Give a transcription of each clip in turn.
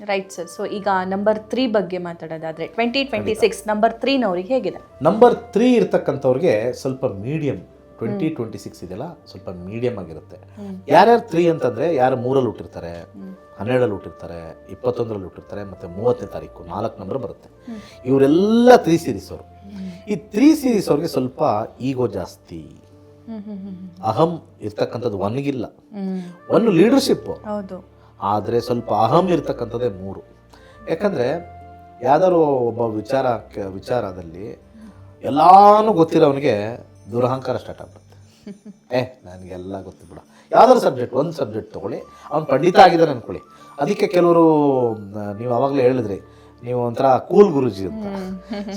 Right sir. So ಈಗ number 3 ಬಗ್ಗೆ ಮಾತಾಡೋದಾದ್ರೆ 2026 number 3ನವ್ರಿಗೆ ಹೇಗಿದೆ? ನಂಬರ್ 3 ಇರ್ತಕ್ಕಂಥವ್ರಿಗೆ ಸ್ವಲ್ಪ ಮೀಡಿಯಂ 2026 ಇದೆಯಲ್ಲ ಸ್ವಲ್ಪ ಮೀಡಿಯಂ ಆಗಿರುತ್ತೆ. ಯಾರ್ಯಾರು 3 ಅಂತಂದರೆ ಯಾರು 3ರಲ್ಲಿ ಹುಟ್ಟಿರ್ತಾರೆ, 12ರಲ್ಲಿ ಹುಟ್ಟಿರ್ತಾರೆ, 21ರಲ್ಲಿ ಹುಟ್ಟಿರ್ತಾರೆ, ಮತ್ತು 30ನೇ ತಾರೀಕು 4 ನಂಬರ್ ಬರುತ್ತೆ. ಇವರೆಲ್ಲ 3 ಸೀರೀಸ್ ಅವರು. ಈ 3 ಸೀರೀಸ್ ಅವ್ರಿಗೆ ಸ್ವಲ್ಪ ಈಗೋ ಜಾಸ್ತಿ, ಅಹಂ ಇರ್ತಕ್ಕಂಥದ್ದು ಒನ್ಗಿಲ್ಲ. ಒಂದು ಲೀಡರ್ಶಿಪ್ ಹೌದು, ಆದರೆ ಸ್ವಲ್ಪ ಅಹಂ ಇರ್ತಕ್ಕಂಥದ್ದೇ 3. ಯಾಕಂದರೆ ಯಾವ್ದಾದ್ರು ಒಬ್ಬ ವಿಚಾರದಲ್ಲಿ ಎಲ್ಲಾನು ಗೊತ್ತಿರೋವನಿಗೆ ದುರಹಂಕಾರ ಸ್ಟಾರ್ಟ್ ಆಗ್ಬಿಡುತ್ತೆ. ನನಗೆಲ್ಲ ಗೊತ್ತು ಬಿಡ, ಯಾವ್ದಾದ್ರು ಒಂದು ಸಬ್ಜೆಕ್ಟ್ ತೊಗೊಳ್ಳಿ, ಅವ್ನು ಪಂಡಿತ ಆಗಿದ್ದಾನೆ ಅಂದ್ಕೊಳ್ಳಿ. ಅದಕ್ಕೆ ಕೆಲವರು ನೀವು ಆವಾಗಲೇ ಹೇಳಿದ್ರಿ ನೀವು ಒಂಥರ ಕೂಲ್ ಗುರುಜಿ ಅಂತ.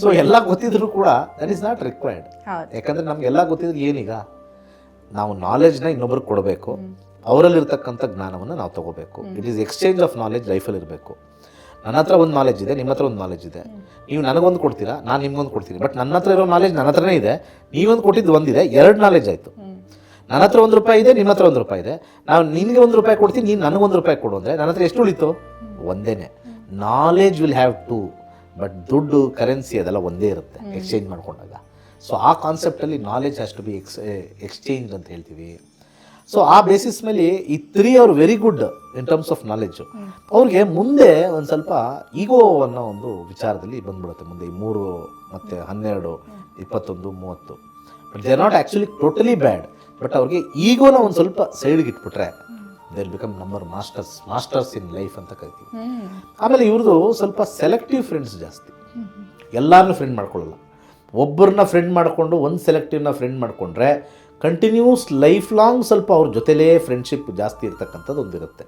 ಸೊ ಎಲ್ಲ ಗೊತ್ತಿದ್ರು ಕೂಡ ದಟ್ ಈಸ್ ನಾಟ್ ರಿಕ್ವೈರ್ಡ್. ಯಾಕಂದರೆ ನಮಗೆಲ್ಲ ಗೊತ್ತಿದ್ರೆ ಏನೀಗ ನಾವು ನಾಲೆಜ್ನ ಇನ್ನೊಬ್ರಿಗೆ ಕೊಡಬೇಕು, ಅವರಲ್ಲಿರ್ತಕ್ಕಂಥ ಜ್ಞಾನವನ್ನು ನಾವು ತೊಗೋಬೇಕು. It is exchange of knowledge ಲೈಫಲ್ಲಿ ಇರಬೇಕು. ನನ್ನ ಹತ್ರ ಒಂದು ನಾಲೆಜ್ ಇದೆ, ನಿಮ್ಮ ಹತ್ರ ಒಂದು ನಾಲೆಜ್ ಇದೆ, ನೀವು ನನಗೊಂದು ಕೊಡ್ತೀರಾ, ನಾನು ನಿಮ್ಗೊಂದು ಕೊಡ್ತೀನಿ. ಬಟ್ ನನ್ನ ಹತ್ರ ಇರೋ ನಾಲೆಜ್ ನನ್ನ ಹತ್ರನೇ ಇದೆ, ನೀವೊಂದು ಕೊಟ್ಟಿದ್ದು ಒಂದಿದೆ, 2 ನಾಲೆಜ್ ಆಯಿತು. ನನ್ನ ಹತ್ರ ₹1 ಇದೆ, ನಿಮ್ಮ ಹತ್ರ ₹1 ಇದೆ, ನಾವು ನಿನಗೆ ₹1 ಕೊಡ್ತೀನಿ, ನೀನು ನನಗೊಂದು ಕೊಡು ಅಂದರೆ ನನ್ನ ಹತ್ರ ಎಷ್ಟು ಉಳಿತು? ಒಂದೇನೆ. Knowledge will have to, but ದುಡ್ಡು ಕರೆನ್ಸಿ ಅದೆಲ್ಲ ಒಂದೇ ಇರುತ್ತೆ ಎಕ್ಸ್ಚೇಂಜ್ ಮಾಡ್ಕೊಂಡಾಗ. ಸೊ ಆ ಕಾನ್ಸೆಪ್ಟಲ್ಲಿ knowledge has to be exchange ಅಂತ ಹೇಳ್ತೀವಿ. ಸೊ ಆ ಬೇಸಿಸ್ ಮೇಲೆ ಈ 3 ಅವರು very good in terms of knowledge. ಅವ್ರಿಗೆ ಮುಂದೆ ಒಂದು ಸ್ವಲ್ಪ ಈಗೋ ಅನ್ನೋ ಒಂದು ವಿಚಾರದಲ್ಲಿ ಬಂದ್ಬಿಡುತ್ತೆ ಮುಂದೆ ಈ 3 ಮತ್ತು 12, 21, 30. But they are not actually totally bad. But ಅವ್ರಿಗೆ ಈಗೋನ ಒಂದು ಸ್ವಲ್ಪ ಸೈಡ್ಗೆ ಇಟ್ಬಿಟ್ರೆ they will become masters in life ಅಂತ ಕರಿತೀವಿ. ಆಮೇಲೆ ಇವ್ರದ್ದು ಸ್ವಲ್ಪ ಸೆಲೆಕ್ಟಿವ್ ಫ್ರೆಂಡ್ಸ್ ಜಾಸ್ತಿ, ಎಲ್ಲರನ್ನೂ ಫ್ರೆಂಡ್ ಮಾಡ್ಕೊಳ್ಳಲ್ಲ. ಒಬ್ಬರನ್ನ ಫ್ರೆಂಡ್ ಮಾಡಿಕೊಂಡು ಒಂದು ಸೆಲೆಕ್ಟಿವ್ನ ಫ್ರೆಂಡ್ ಮಾಡಿಕೊಂಡ್ರೆ ಕಂಟಿನ್ಯೂಸ್ ಲೈಫ್ ಲಾಂಗ್ ಸ್ವಲ್ಪ ಅವ್ರ ಜೊತೆಲೇ ಫ್ರೆಂಡ್ಶಿಪ್ ಜಾಸ್ತಿ ಇರ್ತಕ್ಕಂಥದ್ದು ಒಂದಿರುತ್ತೆ.